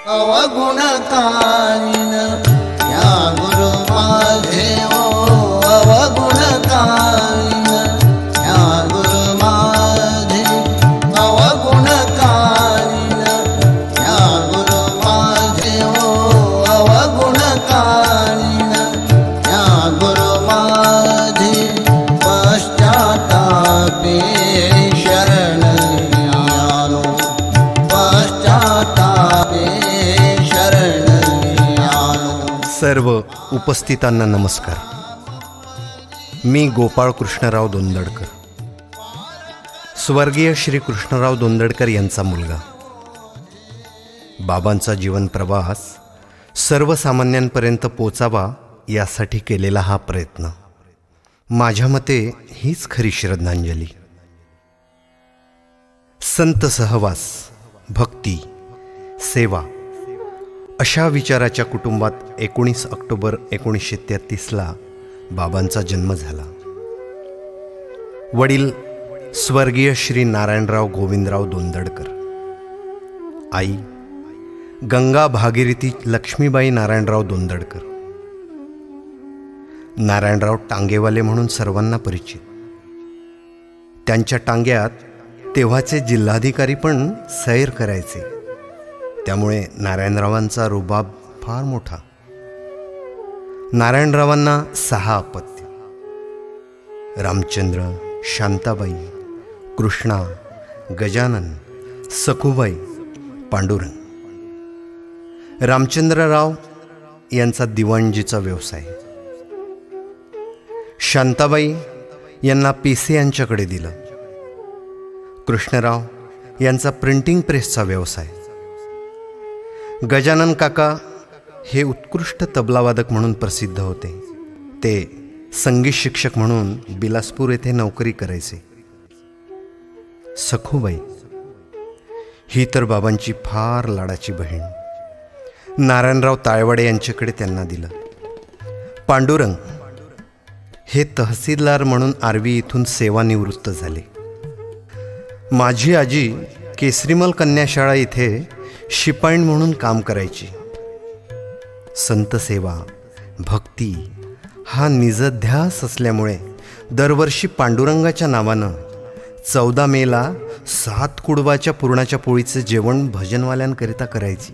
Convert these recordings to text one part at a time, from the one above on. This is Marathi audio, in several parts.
अवगुणकालीन या गुरु माझे ओ अवगुणकालीन या गुरु माझे अवगुणकालीन या गुरु माझे ओ अवगुणकालीन या गुरु माझे पश्चातापे शरण आलो पश्चातापे सर्व उपस्थितांना नमस्कार. मी गोपाळ कृष्णराव दोंदडकर, स्वर्गीय श्री कृष्णराव दोंदडकर यांचा मुलगा. बाबांचा जीवन प्रवास सर्वसामान्यांपर्यंत पोचावा यासाठी केलेला हा प्रयत्न माझ्या मते हीच खरी श्रद्धांजली. संत सहवास, भक्ती, सेवा अशा विचाराच्या कुटुंबात 19 ऑक्टोबर 1933 बाबांचा जन्म झाला. वडील स्वर्गीय श्री नारायणराव गोविंदराव दोंदडकर, आई गंगा भागीरथी लक्ष्मीबाई नारायणराव दोंदडकर. नारायणराव टांगेवाले म्हणून सर्वांना परिचित. त्यांच्या टांग्यात तेव्हाचे जिल्हाधिकारी पण सैर करायचे, त्यामुळे नारायणरावांचा रुबाब फार मोठा. नारायणरावांना 6 अपत्य: रामचंद्र, शांताबाई, कृष्णा, गजानन, सखुबाई, पांडुरंग. रामचंद्रराव यांचा दिवाणजीचा व्यवसाय. शांताबाई यांना PC यांच्याकडे दिलं. कृष्णराव यांचा प्रिंटिंग प्रेसचा व्यवसाय. गजानन काका हे उत्कृष्ट तबलावादक म्हणून प्रसिद्ध होते. ते संगीत शिक्षक म्हणून बिलासपूर येथे नोकरी करायचे. सखुबाई ही तर बाबांची फार लाडाची बहीण. नारायणराव तायवाडे यांच्याकडे त्यांना दिलं. पांडुरंग हे तहसीलदार म्हणून आर्वी इथून सेवानिवृत्त झाले. माझी आजी केसरीमल कन्याशाळा इथे शिपाईण म्हणून काम करायची. संत सेवा, भक्ती हा निजध्यास असल्यामुळे दरवर्षी पांडुरंगाच्या नावानं 14 मेला 7 कुडवाच्या पुरणाच्या पोळीचे जेवण भजनवाल्यांकरिता करायची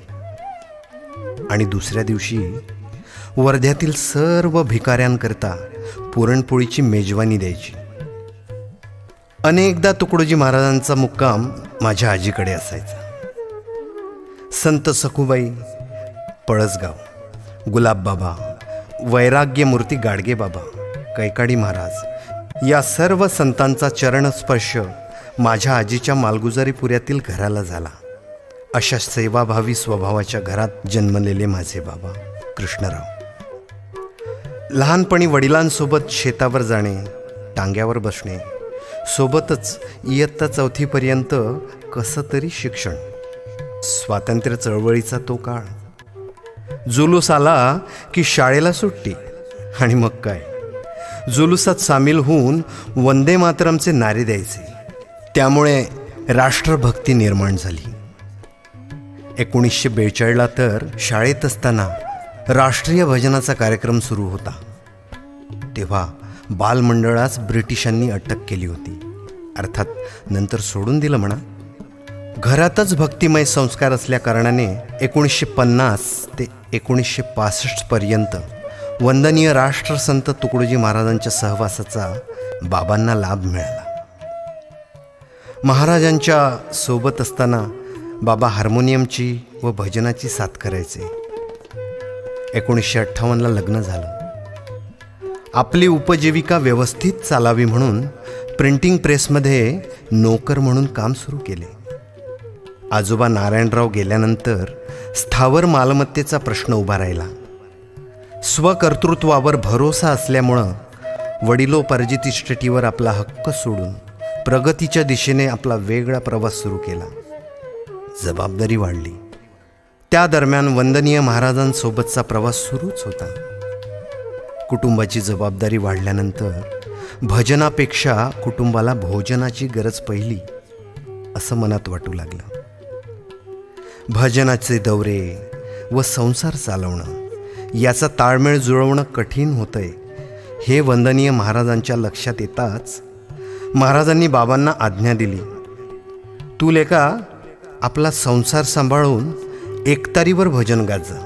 आणि दुसऱ्या दिवशी वर्ध्यातील सर्व भिकाऱ्यांकरिता पुरणपोळीची मेजवानी द्यायची. अनेकदा तुकडोजी महाराजांचा मुक्काम माझ्या आजीकडे असायचा. संत सखुबाई, पळसगाव, गुलाबबाबा, वैराग्यमूर्ती गाडगेबाबा, कैकाडी महाराज या सर्व संतांचा चरणस्पर्श माझ्या आजीच्या मालगुजारीपुऱ्यातील घराला झाला. अशा सेवाभावी स्वभावाच्या घरात जन्मलेले माझे बाबा कृष्णराव. लहानपणी वडिलांसोबत शेतावर जाणे, टांग्यावर बसणे, सोबतच इयत्ता 4थीपर्यंत कसं तरी शिक्षण. स्वातंत्र्य चळवळीचा तो काळ. जुलूस आला की शाळेला सुट्टी आणि मग काय, जुलूसात सामील होऊन वंदे मातरमचे नारे द्यायचे. त्यामुळे राष्ट्रभक्ती निर्माण झाली. 1942 तर शाळेत असताना राष्ट्रीय भजनाचा कार्यक्रम सुरू होता. तेव्हा बालमंडळास ब्रिटिशांनी अटक केली होती. अर्थात नंतर सोडून दिलं म्हणा. घरातच भक्तिमय संस्कार असल्याकारणाने 1950 ते 1965 पर्यंत वंदनीय राष्ट्रसंत तुकडोजी महाराजांच्या सहवासाचा बाबांना लाभ मिळाला. महाराजांच्या सोबत असताना बाबा हार्मोनियमची व भजनाची साथ करायचे. 1958 लग्न झालं. आपली उपजीविका व्यवस्थित चालावी म्हणून प्रिंटिंग प्रेसमध्ये नोकर म्हणून काम सुरू केले. आजोबा नारायणराव गेल्यानंतर स्थावर मालमत्तेचा प्रश्न उभा राहिला. स्वकर्तृत्वावर भरोसा असल्यामुळं वडिलोपार्जित इस्टेटीवर आपला हक्क सोडून प्रगतीच्या दिशेने आपला वेगळा प्रवास सुरू केला. जबाबदारी वाढली. त्या दरम्यान वंदनीय महाराजांसोबतचा प्रवास सुरूच होता. कुटुंबाची जबाबदारी वाढल्यानंतर भजनापेक्षा कुटुंबाला भोजनाची गरज पहिली असं मनात वाटू लागलं. भजनाचे दौरे व संसार चालवणं याचा ताळमेळ जुळवणं कठीण होतंय हे वंदनीय महाराजांच्या लक्षात येताच महाराजांनी बाबांना आज्ञा दिली, तू लेका आपला संसार सांभाळून एकतारीवर भजन गात जा.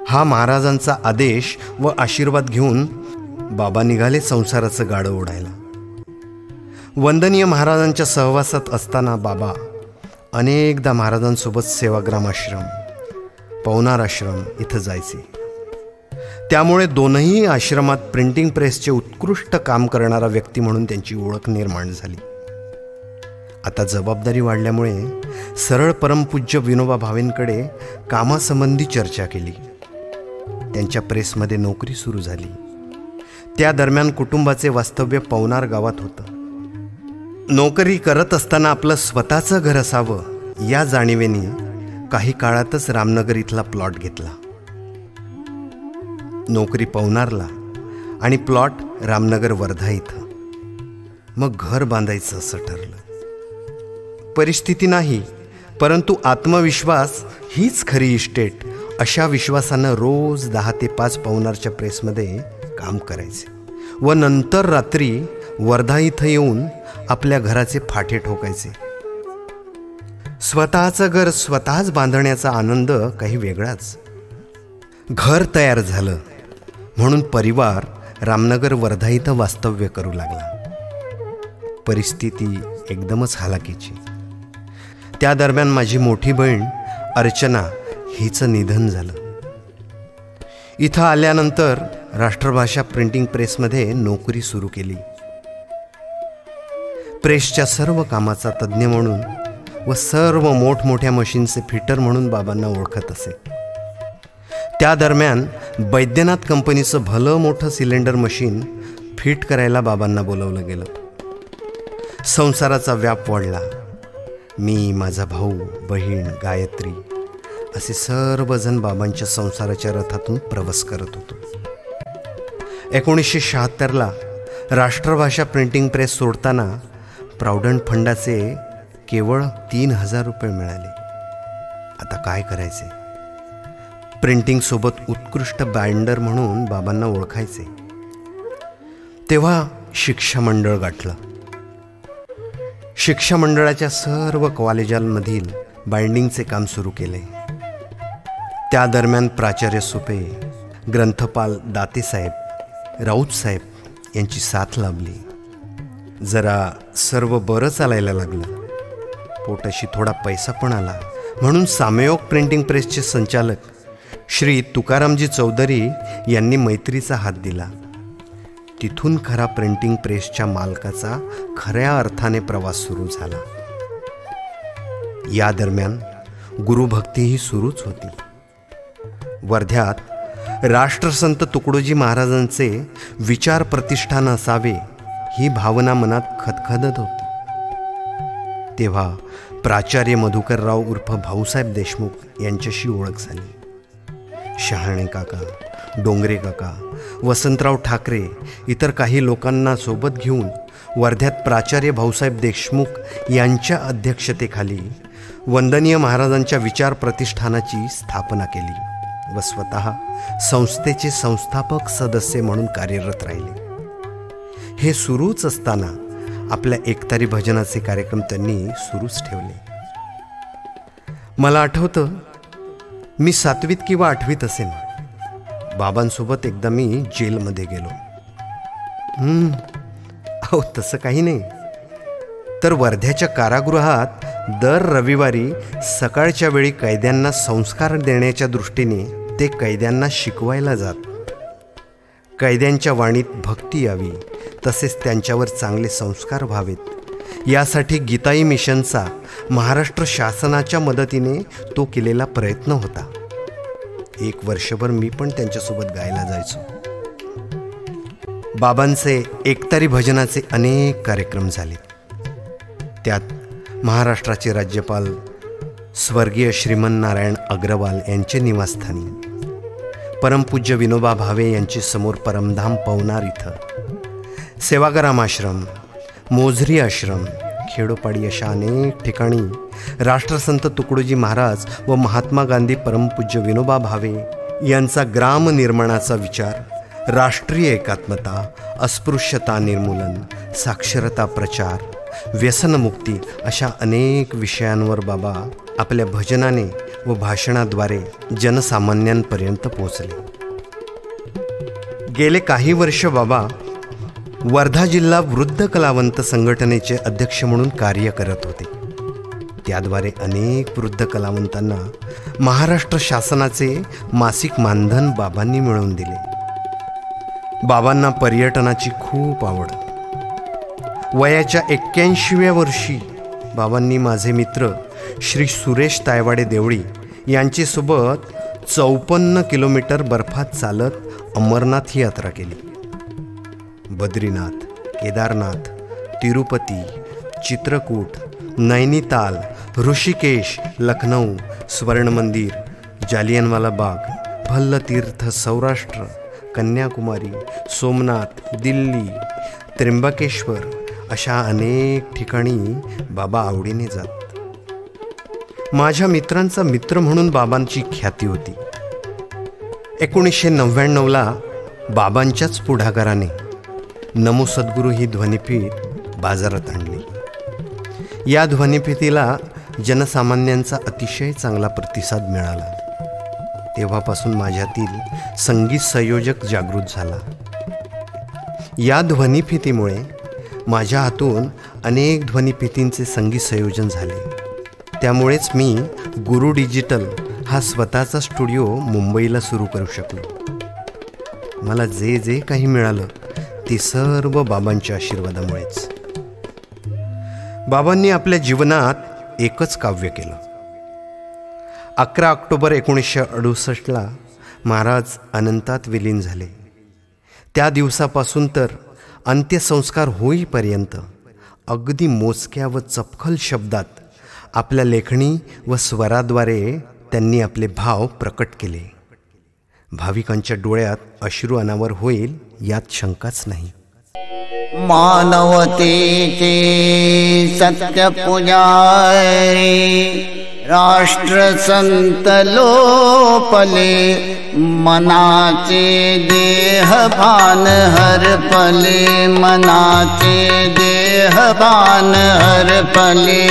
हा महाराजांचा आदेश व आशीर्वाद घेऊन बाबा निघाले संसाराचं गाडं ओढायला. वंदनीय महाराजांच्या सहवासात असताना बाबा अनेकदा महाराजांसोबत सेवाग्राम आश्रम, पवनार आश्रम इथं जायचे. त्यामुळे दोनही आश्रमात प्रिंटिंग प्रेसचे उत्कृष्ट काम करणारा व्यक्ती म्हणून त्यांची ओळख निर्माण झाली. आता जबाबदारी वाढल्यामुळे सरळ परमपूज्य विनोबा भावेंकडे कामासंबंधी चर्चा केली. त्यांच्या प्रेसमध्ये नोकरी सुरू झाली. त्या दरम्यान कुटुंबाचे वास्तव्य पवनार गावात होतं. नोकरी करत असताना आपलं स्वतःचं घर असावं या जाणीवेने काही काळातच रामनगर इथला प्लॉट घेतला. नोकरी पवनारला आणि प्लॉट रामनगर वर्धा इथं. मग घर बांधायचं असं ठरलं. परिस्थिती नाही, परंतु आत्मविश्वास हीच खरी इस्टेट अशा विश्वासानं रोज 10 ते 5 पवनारच्या प्रेसमध्ये काम करायचे व नंतर रात्री वर्धा इथं येऊन आपल्या घराचे फाटे ठोकायचे. स्वतःचं घर स्वतःच बांधण्याचा आनंद काही वेगळाच. घर तयार झालं म्हणून परिवार रामनगर वर्धा इथं वास्तव्य करू लागला. परिस्थिती एकदमच हालाकीची. त्या दरम्यान माझी मोठी बहीण अर्चना हिचं निधन झालं. इथं आल्यानंतर राष्ट्रभाषा प्रिंटिंग प्रेसमध्ये नोकरी सुरू केली. प्रेसच्या सर्व कामाचा तज्ज्ञ म्हणून व सर्व मोठमोठ्या मशीनचे फिटर म्हणून बाबांना ओळखत असे. त्या दरम्यान बैद्यनाथ कंपनीचं भलं मोठं सिलेंडर मशीन फिट करायला बाबांना बोलवलं गेलं. संसाराचा व्याप वाढला. मी, माझा भाऊ, बहीण, गायत्री असे सर्वजण बाबांच्या संसाराच्या रथातून प्रवास करत होतो. 1976ला राष्ट्रभाषा प्रिंटिंग प्रेस सोडताना प्रॉव्हिडंट फंडाचे केवळ 3,000 रुपये मिळाले. आता काय करायचे? प्रिंटिंगसोबत उत्कृष्ट बाइंडर म्हणून बाबांना ओळखायचे. तेव्हा शिक्षा मंडळ गाठलं. शिक्षा मंडळाच्या सर्व कॉलेजांमधील बाइंडिंगचे काम सुरू केले. त्या दरम्यान प्राचार्य सुपे, ग्रंथपाल दातेसाहेब, राऊतसाहेब यांची साथ लाभली. जरा सर्व बरं चालायला लागलं. पोटाशी थोडा पैसा पण आला म्हणून सामयोग प्रिंटिंग प्रेसचे संचालक श्री तुकारामजी चौधरी यांनी मैत्रीचा हात दिला. तिथून खरा प्रिंटिंग प्रेसच्या मालकाचा खऱ्या अर्थाने प्रवास सुरू झाला. या दरम्यान गुरुभक्तीही सुरूच होती. वर्ध्यात राष्ट्रसंत तुकडोजी महाराजांचे विचार प्रतिष्ठान असावे ही भावना मनात खदखदत होती. तेव्हा प्राचार्य मधुकरराव उर्फ भाऊसाहेब देशमुख यांच्याशी ओळख झाली. शहाणे काका, डोंगरे काका, वसंतराव ठाकरे इतर काही लोकांना सोबत घेऊन वर्ध्यात प्राचार्य भाऊसाहेब देशमुख यांच्या अध्यक्षतेखाली वंदनीय महाराजांच्या विचार प्रतिष्ठानाची स्थापना केली व स्वतः संस्थेचे संस्थापक सदस्य म्हणून कार्यरत राहिले. हे सुरूच असताना आपल्या एकतारी भजनाचे कार्यक्रम त्यांनी सुरूच ठेवले. मला आठवतं, मी 7वीत किंवा 8वीत असेन. बाबांसोबत एकदा मी जेलमध्ये गेलो. अहो तसं काही नाही, तर वर्ध्याच्या कारागृहात दर रविवारी सकाळच्या वेळी कैद्यांना संस्कार देण्याच्या दृष्टीने ते कैद्यांना शिकवायला जात. कैद्यांच्या वाणीत भक्ती यावी, तसेच त्यांच्यावर चांगले संस्कार व्हावेत यासाठी गीताई मिशनचा महाराष्ट्र शासनाच्या मदतीने तो केलेला प्रयत्न होता. 1 वर्षभर मी पण त्यांच्यासोबत गायला जायचो. बाबांचे एकतारी भजनाचे अनेक कार्यक्रम झाले. त्यात महाराष्ट्राचे राज्यपाल स्वर्गीय श्रीमन नारायण अग्रवाल यांचे निवासस्थानी, परमपूज्य विनोबा भावे यांचे समोर परमधाम पवनार इथं, सेवाग्राम आश्रम, मोझरी आश्रम, खेडोपाडी अशा अनेक ठिकाणी राष्ट्रसंत तुकडोजी महाराज व महात्मा गांधी परमपूज्य विनोबा भावे यांचा ग्राम निर्माणाचा विचार, राष्ट्रीय एकात्मता, अस्पृश्यता निर्मूलन, साक्षरता प्रचार, व्यसनमुक्ती अशा अनेक विषयांवर बाबा आपल्या भजनाने व भाषणाद्वारे जनसामान्यांपर्यंत पोहोचले. गेले काही वर्ष बाबा वर्धा जिल्हा वृद्ध कलावंत संघटनेचे अध्यक्ष म्हणून कार्य करत होते. त्याद्वारे अनेक वृद्ध कलावंतांना महाराष्ट्र शासनाचे मासिक मानधन बाबांनी मिळवून दिले. बाबांना पर्यटनाची खूप आवड. वयाच्या 81व्या वर्षी बाबांनी माझे मित्र श्री सुरेश तायवाडे देवळी यांच्यासोबत 54 किलोमीटर बर्फात चालत अमरनाथ ही यात्रा केली. बद्रीनाथ, केदारनाथ, तिरुपती, चित्रकूट, नैनिताल, ऋषिकेश, लखनौ, स्वर्णमंदिर, जालियनवाला बाग, भल्लतीर्थ, सौराष्ट्र, कन्याकुमारी, सोमनाथ, दिल्ली, त्र्यंबकेश्वर अशा अनेक ठिकाणी बाबा आवडीने जात. माझ्या मित्रांचा मित्र म्हणून बाबांची ख्याती होती. 1999ला बाबांच्याच पुढाकाराने नमो सद्गुरू ही ध्वनिफीत बाजारात आणली. या ध्वनिफितीला जनसामान्यांचा अतिशय चांगला प्रतिसाद मिळाला. तेव्हापासून माझ्यातील संगीत संयोजक जागृत झाला. या ध्वनिफितीमुळे माझ्या हातून अनेक ध्वनिफितींचे संगीत संयोजन झाले. त्यामुळेच मी गुरु डिजिटल हा स्वतःचा स्टुडिओ मुंबईला सुरू करू शकलो. मला जे जे काही मिळालं ते सर्व बाबांच्या आशीर्वादामुळेच. बाबांनी आपल्या जीवनात एकच काव्य केलं. 11 ऑक्टोबर 1968ला महाराज अनंतात विलीन झाले. त्या दिवसापासून तर अंत्यसंस्कार होईपर्यंत अगदी मोजक्या व चपखल शब्दात आपल्या लेखणी व स्वराद्वारे त्यांनी आपले भाव प्रकट केले. भाविकांच्या डोळ्यात अश्रू अनावर होईल यात शंकाच नाही. मानवतेचे सत्य पुजारी राष्ट्रसंत लोपले, मनाचे देह भान हरपले, मनाचे देह भान हरपले.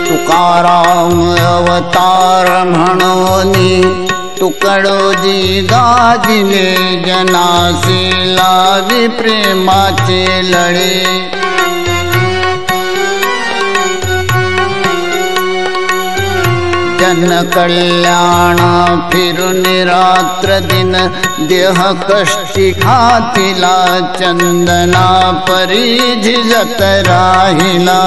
तुकाराम अवतार म्हणून तुकडोजी गाजिले, जनासी लावी प्रेमाचे लळे. जनकल्याण फिरून रात्र दिन, देह कष्टी खातिला, चंदना परी झिजत राहिला.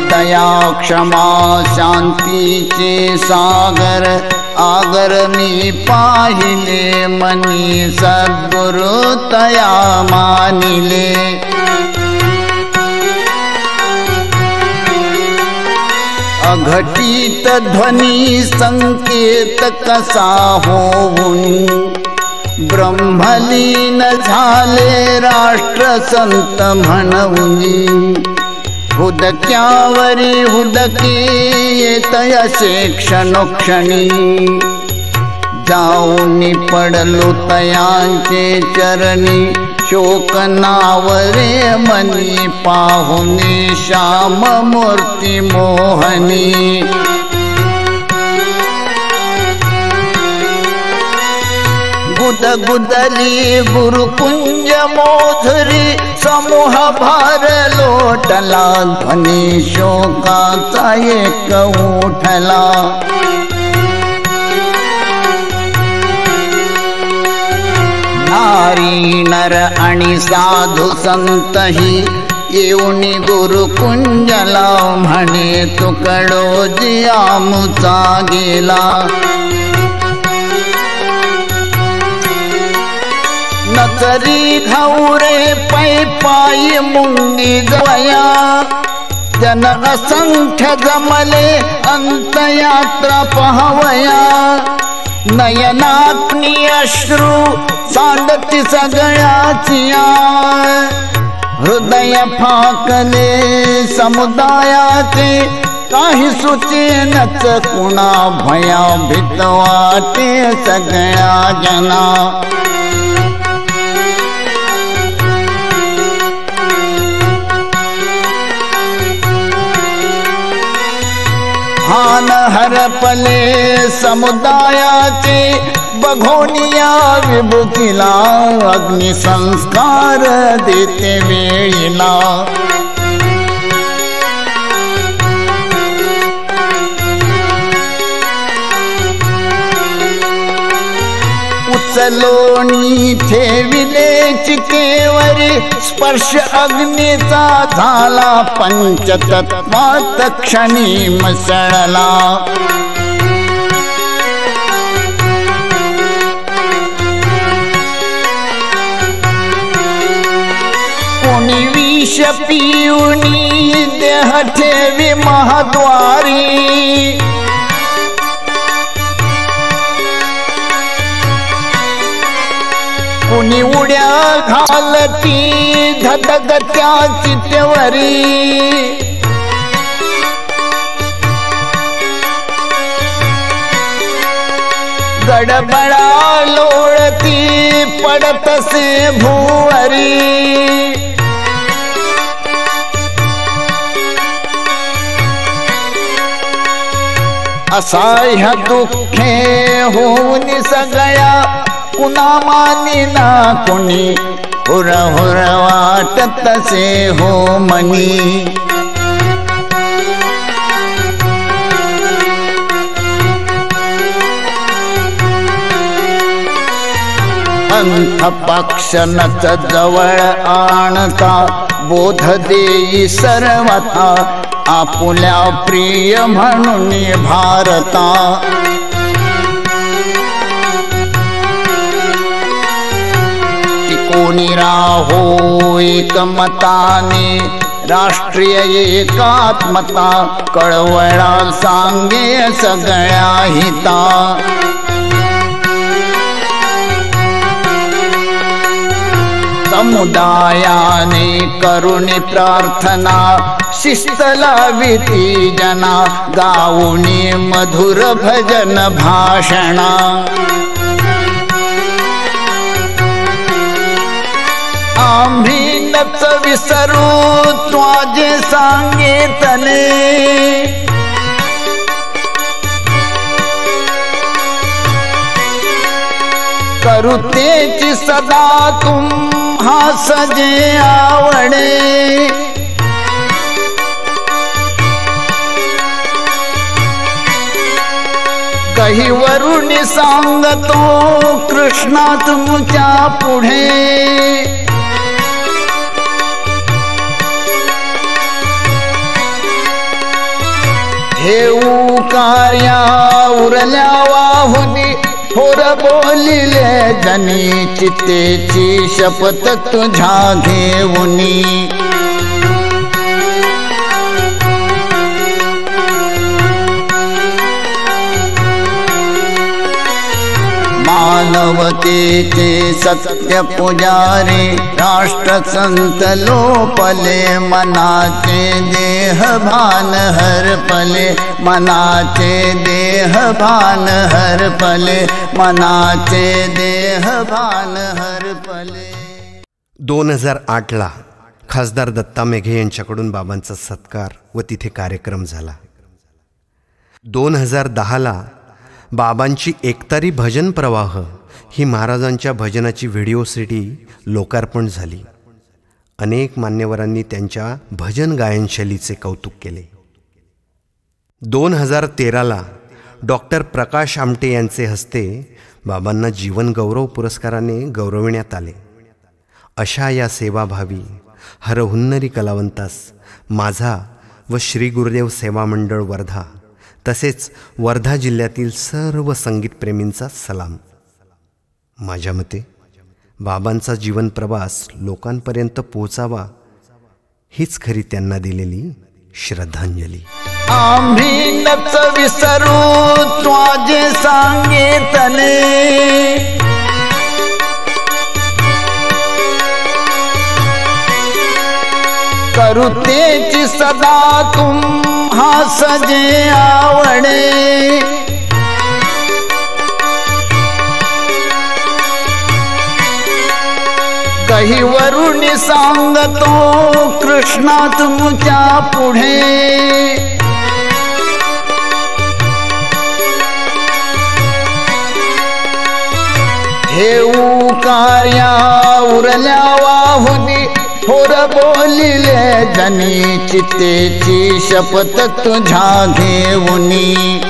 दया क्षमा शांतीचे सागर, आगर मी पाहिले, मनी सद्गुरु तया मानिले. अघटित ध्वनी संकेत कसा होऊन, ब्रह्मलीन झाले राष्ट्रसंत म्हणून. हुदक्यावरी हुदके येत असे क्षणोक्षणी, जाऊनी पडलो तयांचे चरणी. शोक नावरे मनी पाहुनी, श्याम मूर्ती मोहनी. गुदगुदली गुरुकुंज मोधरी, समूह भार लोटला, ध्वनी शोकाचा एक उठला. नारी नर आणि साधू संतही येऊनी गुरुकुंजला, म्हणे तुकडोजी आमुचा गेला. नचरी घाऊरे पै पायी मुंगी जवया, जन असंख्य जमले अंतयात्रा पहावया, नयनाग्नी अश्रू सांडती सगळ्याचिया, हृदय फाकले समुदायाचे काही सुचेनच कुणा, भया भीत वाटे सगळ्या जना. भान हरपले समुदायाचे बघोनिया विभूतीला, अग्निसंस्कार देते वेळीला. उचलोनी ठेविले चितेवरी, स्पर्श अग्नीचा झाला पंचतत्वात क्षणी मिसळला. कोणी विष पिऊनी देह ठेवी महाद्वारी, कुणी उड्या घालती धडगत्या चितेवरी. गडबडा लोळती पडतसे भुवरी, असह्य दुःखे होऊन सगळ्या कुणा मानिना कुणी, हुर हुर वाटतसे हो मनी. अंत पक्षनच जवळ आणता, बोध देई सर्वथा आपुल्या प्रिय म्हणून भारता. कोणी राहो एकमताने राष्ट्रीय एकात्मता, कळवळा सांगे सगळ्या हिता. समुदायाने करुणी प्रार्थना, शिस्त लाविती जना, गाऊनी मधुर भजन भाषणा. आम्ही नच विसरू त्वाजे सांगितले, करू तेची सदा तुम्हा सजे आवडे. कही वरुणी सांगतो कृष्णा तुमच्या पुढे, ठेवू कार्या उरल्या वाहुनी, थोर बोलिले जनी चितेची शपथ तुझ्या घेऊनी. मानवतेचे सत्य पुजारी, राष्ट्रसंत लोपले मनाचे देह भान हरपले, मनाचे देह भान हरपले, मनाचे देह भान हरपले. 2008ला खासदार दत्ता मेघे यांच्याकडून बाबांचा सत्कार व तिथे कार्यक्रम झाला. 2010ला बाबांची एकतारी भजन प्रवाह ही महाराजांच्या भजनाची व्हिडिओ CD लोकार्पण झाली. अनेक मान्यवरांनी त्यांच्या भजन गायनशैलीचे कौतुक केले. 2013ला डॉक्टर प्रकाश आमटे यांचे हस्ते बाबांना जीवन गौरव पुरस्काराने गौरविण्यात आले. अशा या सेवाभावी हरहुन्नरी कलावंतास माझा व श्री गुरुदेव सेवा मंडळ वर्धा तसेच वर्धा जिल्ह्यातील सर्व संगीतप्रेमींचा सलाम. माझ्या मते बाबांचा जीवन प्रवास लोकांपर्यंत पोचावा हीच खरी त्यांना दिलेली श्रद्धांजली. आम्ही नच विसरू त्वाजे सांगितले, करुतेची सदा तुम्हा सजे आवडे. कहीवरून सांगतो कृष्णा तुमच्या पुढे, हेऊ कार्या उरल्या वाहुनी थोर बोलिले जनी, चितेची शपथ तुझ्या घेऊनी.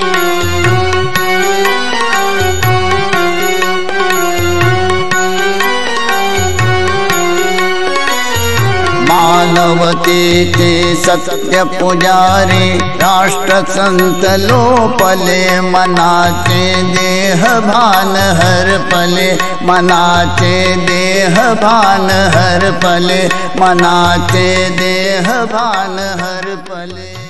मानवतेचे सत्य पुजारी, राष्ट्रसंत लोपले मनाचे देह भान हरपले, मनाचे देह भान हरपले, मनाचे देह भान हरपले.